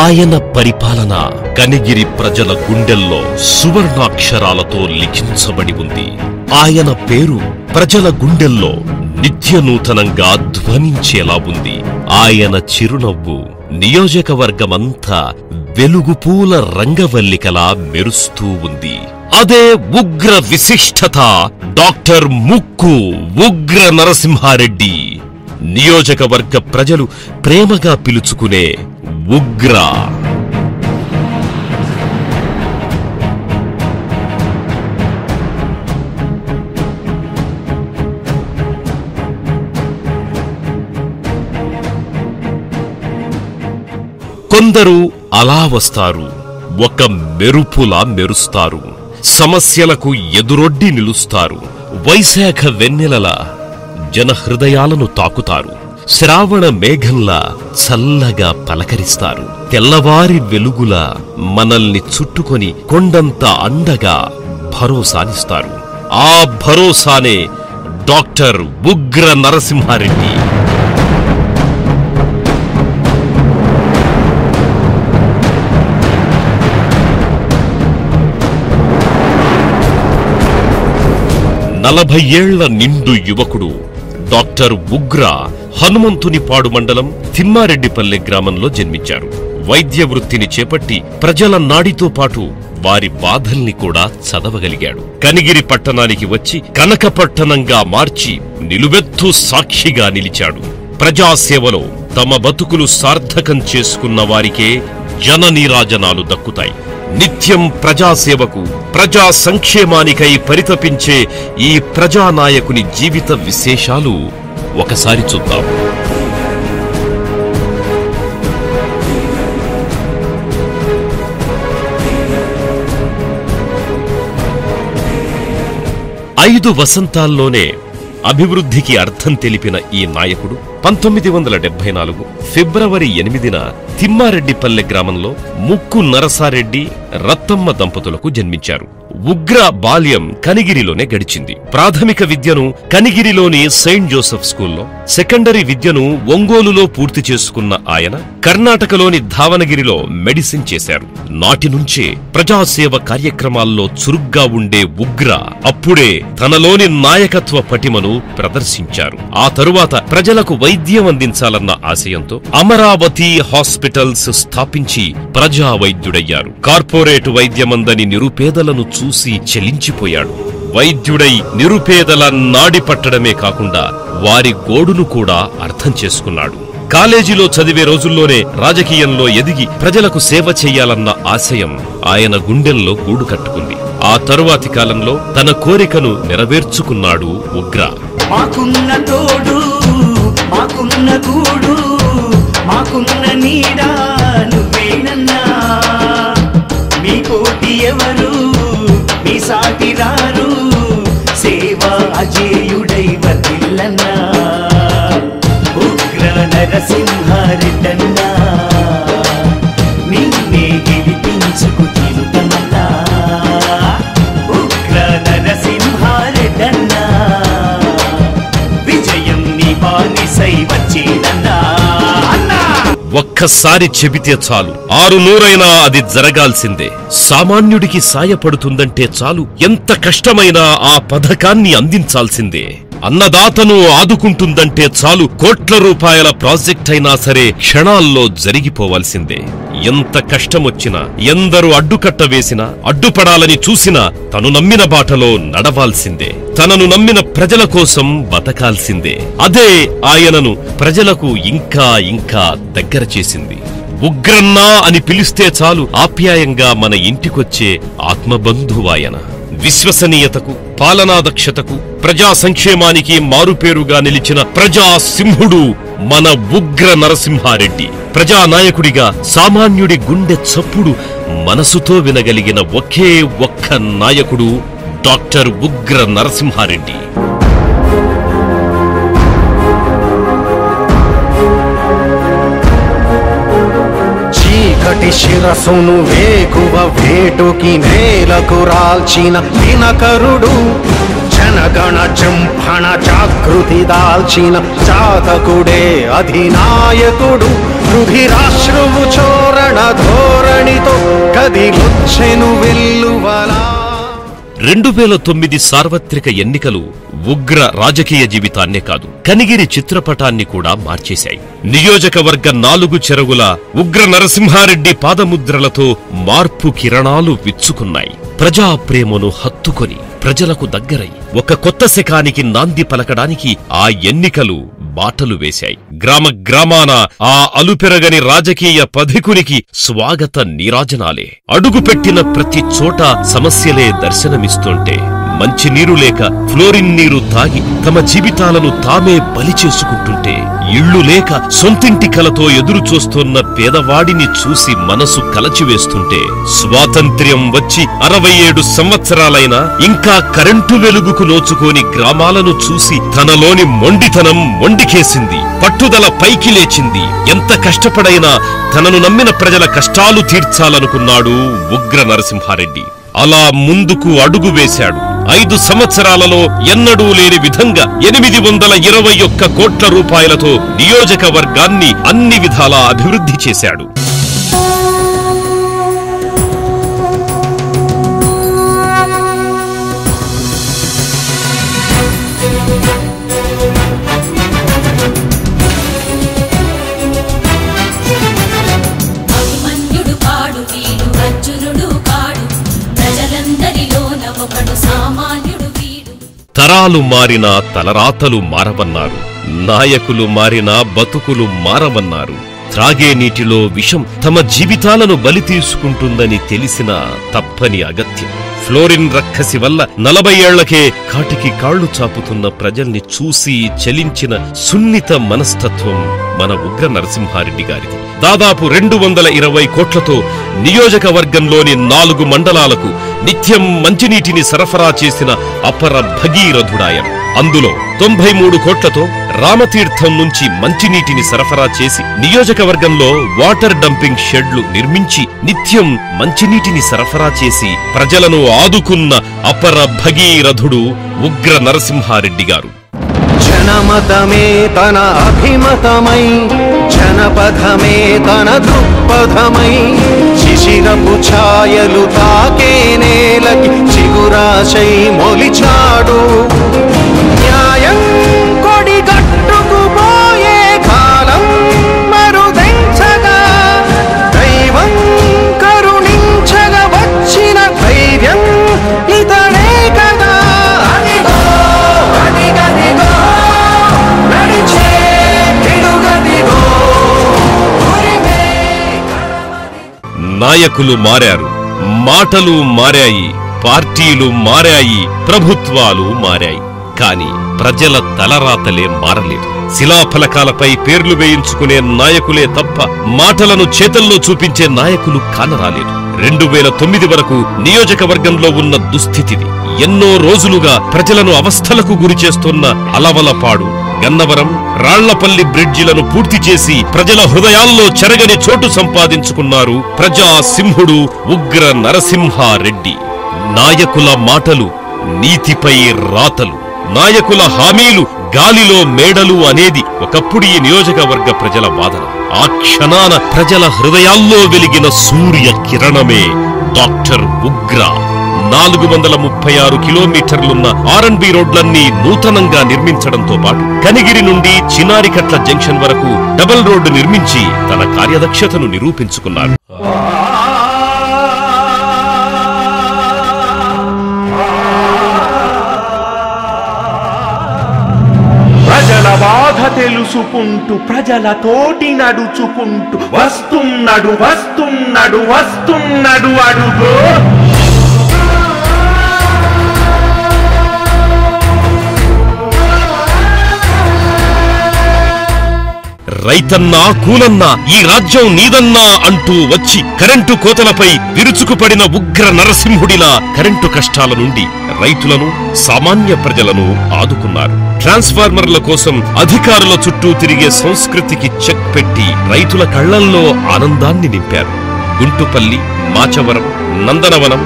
ఆయన పరిపాలన కనిగిరి ప్రజల గుండెల్లో సువర్ణాక్షరాలతో లిఖించబడి ఉంది. ఆయన పేరు ప్రజల గుండెల్లో నిత్యనూతనంగా ధ్వనించేలా ఉంది. ఆయన చిరునవ్వు నియోజకవర్గమంతా వెలుగుపూల రంగవల్లికలా మెరుస్తూ ఉంది. అదే ఉగ్ర విశిష్టత డాక్టర్ ముక్కు ఉగ్ర నరసింహారెడ్డి. నియోజకవర్గ ప్రజలు ప్రేమగా పిలుచుకునే ఉగ్ర. కొందరు అలా వస్తారు, ఒక మెరుపులా మెరుస్తారు, సమస్యలకు ఎదురొడ్డి నిలుస్తారు. వైశాఖ వెన్నెలలా జనహృదయాలను తాకుతారు. శ్రావణ మేఘంలా చల్లగా పలకరిస్తారు. తెల్లవారి వెలుగులా మనల్ని చుట్టుకొని కొండంత అండగా భరోసానిస్తారు. ఆ భరోసానే డాక్టర్ ఉగ్ర నరసింహారెడ్డి. నలభై ఏళ్ల నిండు యువకుడు డాక్టర్ ఉగ్ర హనుమంతునిపాడు మండలం తిమ్మారెడ్డిపల్లె గ్రామంలో జన్మించారు. వైద్య వృత్తిని చేపట్టి ప్రజల నాడితో పాటు వారి బాధల్ని కూడా చదవగలిగాడు. కనిగిరి పట్టణానికి వచ్చి కనకపట్టణంగా మార్చి నిలువెత్తు సాక్షిగా నిలిచాడు. ప్రజాసేవలో తమ బతుకులు సార్థకం చేసుకున్న వారికే జననీరాజనాలు దక్కుతాయి. నిత్యం ప్రజాసేవకు, ప్రజా సంక్షేమానికై పరితపించే ఈ ప్రజానాయకుని జీవిత విశేషాలు ఒకసారి చూద్దాం. ఐదు వసంతాల్లోనే అభివృద్ధికి అర్థం తెలిపిన ఈ నాయకుడు 1974 ఫిబ్రవరి 8న తిమ్మారెడ్డిపల్లె గ్రామంలో ముక్కు నరసారెడ్డి, రత్తమ్మ దంపతులకు జన్మించారు. ఉగ్ర బాల్యం కనిగిరిలోనే గడిచింది. ప్రాథమిక విద్యను కనిగిరిలోని సెయింట్ జోసెఫ్ స్కూల్లో, సెకండరీ విద్యను ఒంగోలులో పూర్తి చేసుకున్న ఆయన కర్ణాటకలోని ధావనగిరిలో మెడిసిన్ చేశారు. నాటి నుంచే ప్రజాసేవ కార్యక్రమాల్లో చురుగ్గా ఉండే ఉగ్ర అప్పుడే తనలోని నాయకత్వ పటిమను ప్రదర్శించారు. ఆ తరువాత ప్రజలకు వైద్యం అందించాలన్న ఆశయంతో అమరావతి హాస్పిటల్స్ స్థాపించి ప్రజా వైద్యుడయ్యారు. కార్పొరేట్ వైద్యమందని నిరుపేదలను చూసి చెలించిపోయాడు. వైద్యుడై నిరుపేదల నాడి పట్టడమే కాకుండా వారి గోడును కూడా అర్థం చేసుకున్నాడు. కాలేజీలో చదివే రోజుల్లోనే రాజకీయంలో ఎదిగి ప్రజలకు సేవ చెయ్యాలన్న ఆశయం ఆయన గుండెల్లో గూడు కట్టుకుంది. ఆ తరువాతి కాలంలో తన కోరికను నెరవేర్చుకున్నాడు ఉగ్ర. మాకున్న తోడు, మాకున్న గూడు, మాకున్న నీడా నువ్వేనన్నా. మీ పోటీ ఎవరు, మీ సాటి రారు, సేవా అజేయుడై వర్ధిల్లన్నా. ఉగ్ర నరసింహారెడ్డన్నా, నిన్నే గెలిపించుకు తిరుగుతన్నా. ఉగ్ర నరసింహారెడ్డన్నా, విజయం నీ బానిసై వచ్చేనన్నా. ఒక్కసారి చెబితే చాలు, 600 అది జరగాల్సిందే. సామాన్యుడికి సాయపడుతుందంటే చాలు, ఎంత కష్టమైనా ఆ పథకాన్ని అందించాల్సిందే. అన్నదాతను ఆదుకుంటుందంటే చాలు, కోట్ల రూపాయల ప్రాజెక్ట్ అయినా సరే క్షణాల్లో జరిగిపోవాల్సిందే. ఎంత కష్టమొచ్చినా, ఎందరు అడ్డుకట్ట వేసినా, అడ్డుపడాలని చూసినా తను నమ్మిన బాటలో నడవాల్సిందే. తనను నమ్మిన ప్రజల కోసం బతకాల్సిందే. అదే ఆయనను ప్రజలకు ఇంకా ఇంకా దగ్గర చేసింది. ఉగ్రన్నా అని పిలిస్తే చాలు, ఆప్యాయంగా మన ఇంటికొచ్చే ఆత్మబంధువాయన. విశ్వసనీయతకు, పాలనాదక్షతకు, ప్రజా సంక్షేమానికి మారుపేరుగా నిలిచిన ప్రజా సింహుడు మన ఉగ్ర నరసింహారెడ్డి. ప్రజానాయకుడిగా సామాన్యుడి గుండె చప్పుడు మనసుతో వినగలిగిన ఒకే ఒక్క నాయకుడు డాక్టర్ ఉగ్ర నరసింహారెడ్డి. చీకటి శిరసును వేకువ వేటుకి నేలకు రాల్చిన దినకరుడు, జనగణ జంభణ జాగృతి దాల్చిన జాతకుడే అధినాయకుడు. రుధిరాశ్రువు చోరణ ధోరణితో కదిలొచ్చెను వెల్లువలా. 2009 సార్వత్రిక ఎన్నికలు ఉగ్ర రాజకీయ జీవితాన్నే కాదు, కనిగిరి చిత్రపటాన్ని కూడా మార్చేశాయి. నియోజకవర్గ 4 చెరుగుల ఉగ్ర నరసింహారెడ్డి పాదముద్రలతో మార్పు కిరణాలు విచ్చుకున్నాయి. ప్రజాప్రేమను హత్తుకొని ప్రజలకు దగ్గరై ఒక కొత్త శకానికి నాంది పలకడానికి ఆ ఎన్నికలు బాటలు వేశాయి. గ్రామ గ్రామాన ఆ అలుపెరగని రాజకీయ పధికునికి స్వాగత నీరాజనాలే. అడుగుపెట్టిన ప్రతి చోట సమస్యలే దర్శనమిస్తుంటే మంచినీరు లేక ఫ్లోరిన్ నీరు తాగి తమ జీవితాలను తామే బలి చేసుకుంటుంటే, ఇళ్లు లేక సొంతింటి కలతో ఎదురు చూస్తున్న పేదవాడిని చూసి మనసు కలచివేస్తుంటే, స్వాతంత్ర్యం వచ్చి 67 సంవత్సరాలైనా ఇంకా కరెంటు వెలుగుకు నోచుకోని గ్రామాలను చూసి తనలోని మొండితనం మొండికేసింది. పట్టుదల పైకి లేచింది. ఎంత కష్టపడైనా తనను నమ్మిన ప్రజల కష్టాలు తీర్చాలనుకున్నాడు ఉగ్ర నరసింహారెడ్డి. అలా ముందుకు అడుగు వేశాడు. 5 సంవత్సరాలలో ఎన్నడూ లేని విధంగా 821 కోట్ల రూపాయలతో నియోజకవర్గాన్ని అన్ని విధాలా అభివృద్ధి చేశాడు. తరాలు మారినా తలరాతలు మారవన్నారు. నాయకులు మారినా బతుకులు మారవన్నారు. త్రాగే నీటిలో విషం తమ జీవితాలను బలి తీసుకుంటుందని తెలిసినా తప్పని అగత్యం. ఫ్లోరిన్ రక్కసి వల్ల 40 ఏళ్లకే కాటికి కాళ్లు చాపుతున్న ప్రజల్ని చూసి చలించిన సున్నిత మనస్తత్వం మన ఉగ్ర నరసింహారెడ్డి గారిది. దాదాపు 220 కోట్లతో నియోజకవర్గంలోని 4 మండలాలకు నిత్యం మంచినీటిని సరఫరా చేసిన అపర భగీరథుడాయన. అందులో 93 కోట్లతో రామతీర్థం నుంచి మంచినీటిని సరఫరా చేసి నియోజకవర్గంలో వాటర్ డంపింగ్ షెడ్లు నిర్మించి నిత్యం మంచినీటిని సరఫరా చేసి ప్రజలను ఆదుకున్న అపర భగీరథుడు ఉగ్ర నరసింహారెడ్డి గారు. జనమతమే తన అభిమతమై, జనపథమే తన దృక్పథమై, శిశిరపు ఛాయలు తాకే నేలకి చిగురాశై మొలిచాడు. న్యాయం కొడిగట్టుకుపోయే కాలం మరుదెంచగా, దైవం కరుణించగా వచ్చిన ధైర్యం ఇతడే కదా. అదిగో అదిగదిగో నడిచే తిరుగదిగో. నాయకులు మారారు, మాటలు మారాయి, పార్టీలు మారాయి, ప్రభుత్వాలు మారాయి. కాని ప్రజల తలరాతలే మారలేదు. శిలాఫలకాలపై పేర్లు వేయించుకునే నాయకులే తప్ప మాటలను చేతల్లో చూపించే నాయకులు కానరాలేదు. 2009 వరకు నియోజకవర్గంలో ఉన్న దుస్థితిది. ఎన్నో రోజులుగా ప్రజలను అవస్థలకు గురిచేస్తున్న అలవలపాడు, గన్నవరం, రాళ్లపల్లి బ్రిడ్జిలను పూర్తి చేసి ప్రజల హృదయాల్లో చెరగని చోటు సంపాదించుకున్నారు ప్రజా సింహుడు ఉగ్ర నరసింహారెడ్డి. నాయకుల మాటలు నీతిపై రాతలు, నాయకుల హామీలు గాలిలో మేడలు అనేది ఒకప్పుడు ఈ నియోజకవర్గ ప్రజల వాదన. ఆ క్షణాన ప్రజల హృదయాల్లో వెలిగిన సూర్య కిరణమే డాక్టర్ ఉగ్ర. 436 కిలోమీటర్లున్న R&B రోడ్లన్నీ నూతనంగా నిర్మించడంతో పాటు కనిగిరి నుండి చినారికట్ల జంక్షన్ వరకు డబుల్ రోడ్డు నిర్మించి తన కార్యదక్షతను నిరూపించుకున్నారు. ప్రజల బాధ తెలుసుకుంటూ ప్రజలతోటి నడుచుకుంటూ వస్తున్నాడు వస్తున్నాడు వస్తున్నాడు అడుగు. రైతన్నా కూలన్నా ఈ రాజ్యం నీదన్నా అంటూ వచ్చి కరెంటు కోతలపై విరుచుకుపడిన ఉగ్ర నరసింహుడిలా కరెంటు కష్టాల నుండి రైతులను, సామాన్య ప్రజలను ఆదుకున్నారు. ట్రాన్స్ఫార్మర్ల కోసం అధికారుల చుట్టూ తిరిగే సంస్కృతికి చెక్ పెట్టి రైతుల కళ్లల్లో ఆనందాన్ని నింపారు. గుంటుపల్లి, మాచవరం, నందనవనం,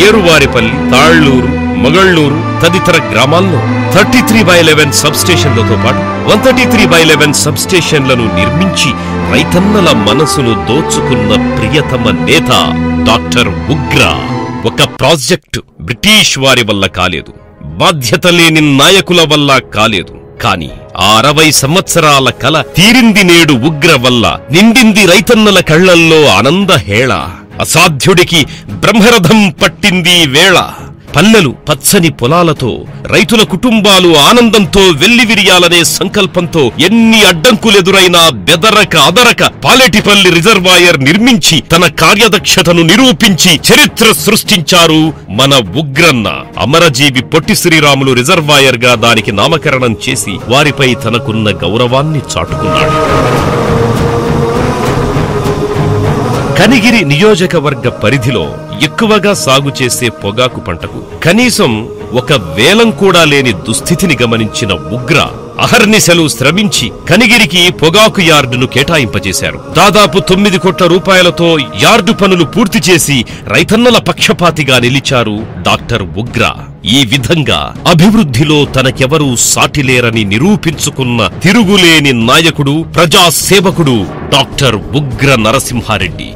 ఏరువారిపల్లి, తాళ్లూరు, మొగళ్లూరు తదితర గ్రామాల్లో 33/11 సబ్స్టేషన్లతో పాటు 133/11 సబ్స్టేషన్లను నిర్మించి రైతన్నల మనసును దోచుకున్న ప్రియతమ నేత డాక్టర్ ఉగ్ర. ఒక ప్రాజెక్టు బ్రిటిష్ వారి వల్ల కాలేదు, బాధ్యత లేని నాయకుల వల్ల కాలేదు. కాని ఆ 60 సంవత్సరాల కల తీరింది నేడు ఉగ్ర వల్ల. నిండింది రైతన్నల కళ్లల్లో ఆనందహేళ. అసాధ్యుడికి బ్రహ్మరథం పట్టింది వేళ. పల్లెలు పచ్చని పొలాలతో, రైతుల కుటుంబాలు ఆనందంతో వెల్లివిరియాలనే సంకల్పంతో ఎన్ని అడ్డంకులెదురైనా బెదరక అదరక పాలేటిపల్లి రిజర్వాయర్ నిర్మించి తన కార్యదక్షతను నిరూపించి చరిత్ర సృష్టించారు మన ఉగ్రన్న. అమరజీవి పొట్టి శ్రీరాములు రిజర్వాయర్ గా దానికి నామకరణం చేసి వారిపై తనకున్న గౌరవాన్ని చాటుకున్నాడు. కనిగిరి నియోజకవర్గ పరిధిలో ఎక్కువగా సాగు చేసే పొగాకు పంటకు కనీసం ఒక వేలం కూడా లేని దుస్థితిని గమనించిన ఉగ్ర అహర్నిశలు శ్రమించి కనిగిరికి పొగాకు యార్డును కేటాయింపజేశారు. దాదాపు 9 కోట్ల రూపాయలతో యార్డు పనులు పూర్తి చేసి రైతన్నల పక్షపాతిగా నిలిచారు డాక్టర్ ఉగ్ర. ఈ విధంగా అభివృద్ధిలో తనకెవరూ సాటిలేరని నిరూపించుకున్న తిరుగులేని నాయకుడు, ప్రజాసేవకుడు డాక్టర్ ఉగ్ర నరసింహారెడ్డి.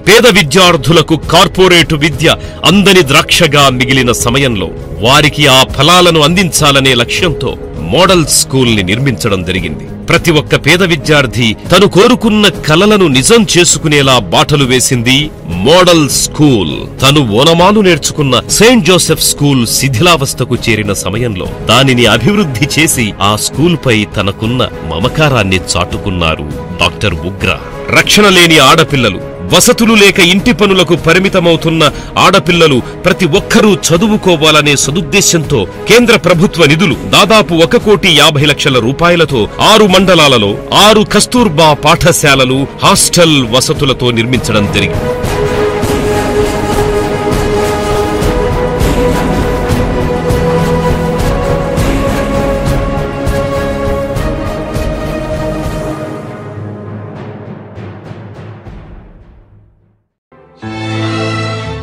పేద విద్యార్థులకు కార్పొరేటు విద్య అందని ద్రాక్షగా మిగిలిన సమయంలో వారికి ఆ ఫలాలను అందించాలనే లక్ష్యంతో మోడల్ స్కూల్ ని నిర్మించడం జరిగింది. ప్రతి ఒక్క పేద విద్యార్థి తను కోరుకున్న కలలను నిజం చేసుకునేలా బాటలు వేసింది మోడల్ స్కూల్. తను ఓనమాలు నేర్చుకున్న సెయింట్ జోసెఫ్ స్కూల్ శిథిలావస్థకు చేరిన సమయంలో దానిని అభివృద్ధి చేసి ఆ స్కూల్ పై తనకున్న మమకారాన్ని చాటుకున్నారు డాక్టర్ ఉగ్ర. రక్షణ లేని ఆడపిల్లలు, వసతులు లేక ఇంటి పనులకు పరిమితమవుతున్న ఆడపిల్లలు ప్రతి ఒక్కరూ చదువుకోవాలనే సదుద్దేశంతో కేంద్ర ప్రభుత్వ నిధులు దాదాపు 1,50,00,000 రూపాయలతో 6 మండలాలలో 6 కస్తూర్బా పాఠశాలలు, హాస్టల్ వసతులతో నిర్మించడం జరిగింది.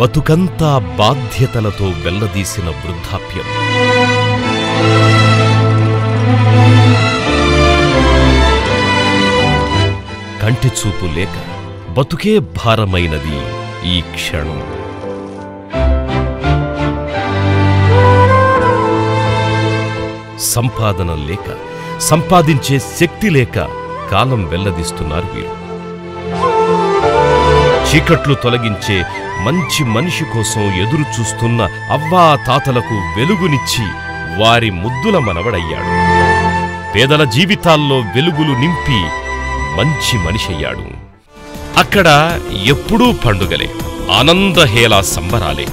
బతుకంతా బాధ్యతలతో వెల్లదీసిన వృద్ధాప్యం, కంటి చూపు లేక బతుకే భారమైనది ఈ క్షణం. సంపాదన లేక, సంపాదించే శక్తి లేక కాలం వెల్లదీస్తున్నారు వీరు. చీకట్లు తొలగించే మంచి మనిషి కోసం ఎదురు చూస్తున్న అవ్వా తాతలకు వెలుగునిచ్చి వారి ముద్దుల మనవడయ్యాడు. పేదల జీవితాల్లో వెలుగులు నింపి మంచి మనిషయ్యాడు. అక్కడ ఎప్పుడూ పండుగలే, ఆనందహేళా సంబరాలే.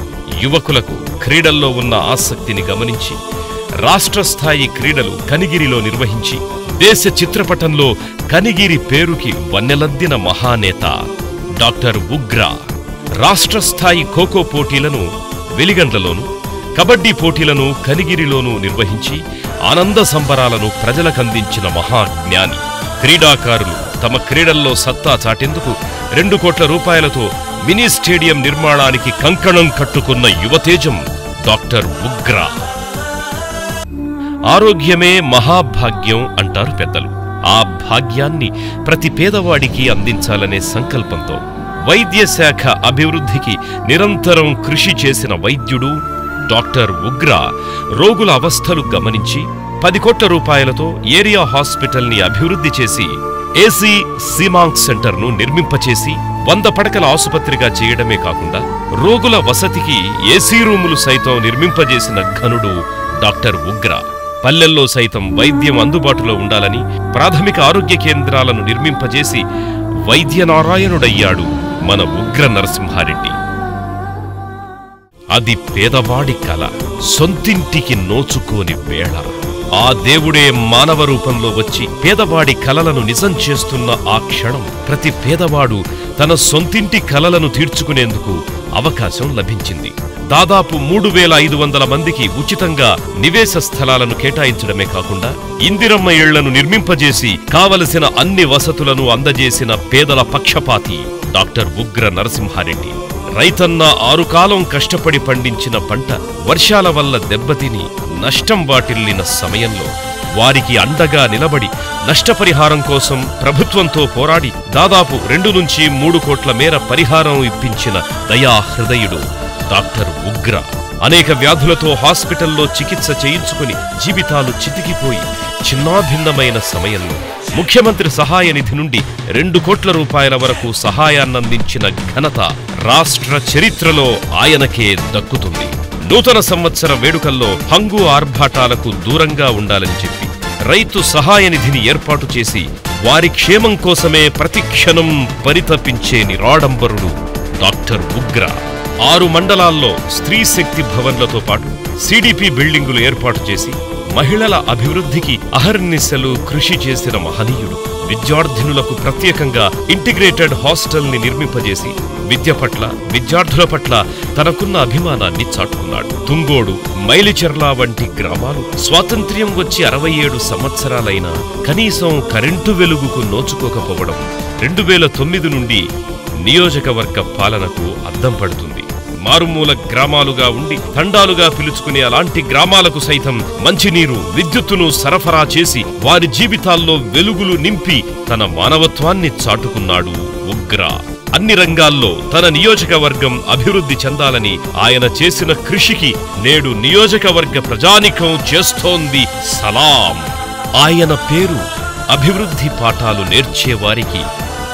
యువకులకు క్రీడల్లో ఉన్న ఆసక్తిని గమనించి రాష్ట్ర స్థాయి క్రీడలు కనిగిరిలో నిర్వహించి దేశ చిత్రపటంలో కనిగిరి పేరుకి వన్నెలద్దిన మహానేత డాక్టర్ ఉగ్ర. రాష్ట్ర స్థాయి ఖోఖో పోటీలను వెలిగండ్లలోను, కబడ్డీ పోటీలను కనిగిరిలోనూ నిర్వహించి ఆనంద సంబరాలను ప్రజలకందించిన మహాజ్ఞాని. క్రీడాకారులు తమ క్రీడల్లో సత్తా చాటేందుకు 2 కోట్ల రూపాయలతో మినీ స్టేడియం నిర్మాణానికి కంకణం కట్టుకున్న యువతేజం డాక్టర్ ఉగ్ర. ఆరోగ్యమే మహాభాగ్యం అంటారు పెద్దలు. ఆ భాగ్యాన్ని ప్రతి పేదవాడికి అందించాలనే సంకల్పంతో వైద్య శాఖ అభివృద్ధికి నిరంతరం కృషి చేసిన వైద్యుడు డాక్టర్ ఉగ్ర రోగుల అవస్థలు గమనించి 10 కోట్ల రూపాయలతో ఏరియా హాస్పిటల్ ని అభివృద్ధి చేసి ఏసీ సీమాంక్ సెంటర్ ను నిర్మింపచేసి 100 పడకల ఆసుపత్రిగా చేయడమే కాకుండా రోగుల వసతికి ఏసీ రూములు సైతం నిర్మింపజేసిన ఘనుడు డాక్టర్ ఉగ్ర. పల్లెల్లో సైతం వైద్యం అందుబాటులో ఉండాలని ప్రాథమిక ఆరోగ్య కేంద్రాలను నిర్మింపజేసి వైద్యనారాయణుడయ్యాడు మన ఉగ్ర నరసింహారెడ్డి. అది పేదవాడి కల, సొంతింటికి నోచుకోని వేళ. ఆ దేవుడే మానవ రూపంలో వచ్చి పేదవాడి కలలను నిజం చేస్తున్న ఆ క్షణం ప్రతి పేదవాడు తన సొంతింటి కలలను తీర్చుకునేందుకు అవకాశం లభించింది. దాదాపు 3,500 మందికి ఉచితంగా నివేశ స్థలాలను కేటాయించడమే కాకుండా ఇందిరమ్మ ఇళ్లను నిర్మింపజేసి కావలసిన అన్ని వసతులను అందజేసిన పేదల పక్షపాతి డాక్టర్ ఉగ్ర నరసింహారెడ్డి. రైతన్న 6 కాలం కష్టపడి పండించిన పంట వర్షాల వల్ల దెబ్బతిని నష్టం వాటిల్లిన సమయంలో వారికి అండగా నిలబడి నష్టపరిహారం కోసం ప్రభుత్వంతో పోరాడి దాదాపు 2 నుంచి 3 కోట్ల మేర పరిహారం ఇప్పించిన దయాహృదయుడు డాక్టర్ ఉగ్ర. అనేక వ్యాధులతో హాస్పిటల్లో చికిత్స చేయించుకుని జీవితాలు చితికిపోయి చిన్నాభిన్నమైన సమయంలో ముఖ్యమంత్రి సహాయ నిధి నుండి 2 కోట్ల రూపాయల వరకు సహాయాన్నందించిన ఘనత రాష్ట్ర చరిత్రలో ఆయనకే దక్కుతుంది. నూతన సంవత్సర వేడుకల్లో హంగు ఆర్భాటాలకు దూరంగా ఉండాలని చెప్పి రైతు సహాయ నిధిని ఏర్పాటు చేసి వారి క్షేమం కోసమే ప్రతిక్షణం పరితపించే నిరాడంబరుడు డాక్టర్ ఉగ్ర. 6 మండలాల్లో స్త్రీ శక్తి భవన్లతో పాటు సిడిపి బిల్డింగులు ఏర్పాటు చేసి మహిళల అభివృద్ధికి అహర్నిశలు కృషి చేసిన మహనీయుడు. విద్యార్థినులకు ప్రత్యేకంగా ఇంటిగ్రేటెడ్ హాస్టల్ ని నిర్మింపజేసి విద్య పట్ల విద్యార్థుల పట్ల తనకున్న అభిమానాన్ని చాటుకున్నాడు. తుంగోడు, మైలిచెర్ల వంటి గ్రామాలు స్వాతంత్ర్యం వచ్చి 67 సంవత్సరాలైనా కనీసం కరెంటు వెలుగుకు నోచుకోకపోవడం 2009 నుండి నియోజకవర్గ పాలనకు అద్దం పడుతుంది. మారుమూల గ్రామాలుగా ఉండి తండాలుగా పిలుచుకునే అలాంటి గ్రామాలకు సైతం మంచినీరు, విద్యుత్తును సరఫరా చేసి వారి జీవితాల్లో వెలుగులు నింపి తన మానవత్వాన్ని చాటుకున్నాడు ఉగ్ర. అన్ని రంగాల్లో తన నియోజకవర్గం అభివృద్ధి చెందాలని ఆయన చేసిన కృషికి నేడు నియోజకవర్గ ప్రజానికం చేస్తోంది సలాం. ఆయన పేరు అభివృద్ధి పాఠాలు నేర్చేవారికి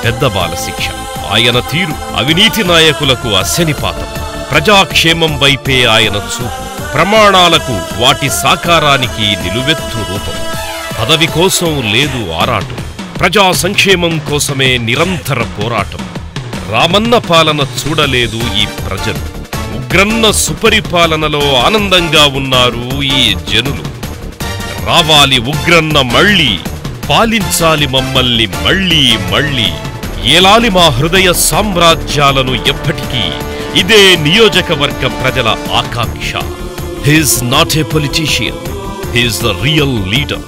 పెద్ద బాల శిక్ష. ఆయన తీరు అవినీతి నాయకులకు అశనిపాతం. ప్రజాక్షేమం వైపే ఆయన చూపు, ప్రమాణాలకు వాటి సాకారానికి నిలువెత్తు రూపం. పదవి కోసం లేదు ఆరాటం, ప్రజా సంక్షేమం కోసమే నిరంతర పోరాటం. రామన్న పాలన చూడలేదు ఈ ప్రజలు, ఉగ్రన్న సుపరిపాలనలో ఆనందంగా ఉన్నారు ఈ జనులు. రావాలి ఉగ్రన్న మళ్ళీ, పాలించాలి మమ్మల్ని మళ్ళీ మళ్ళీ, ఏలాలి మా హృదయ సామ్రాజ్యాలను ఎప్పటికీ, ఇదే నియోజకవర్గ ప్రజల ఆకాంక్ష. He is not a politician, he is the real leader.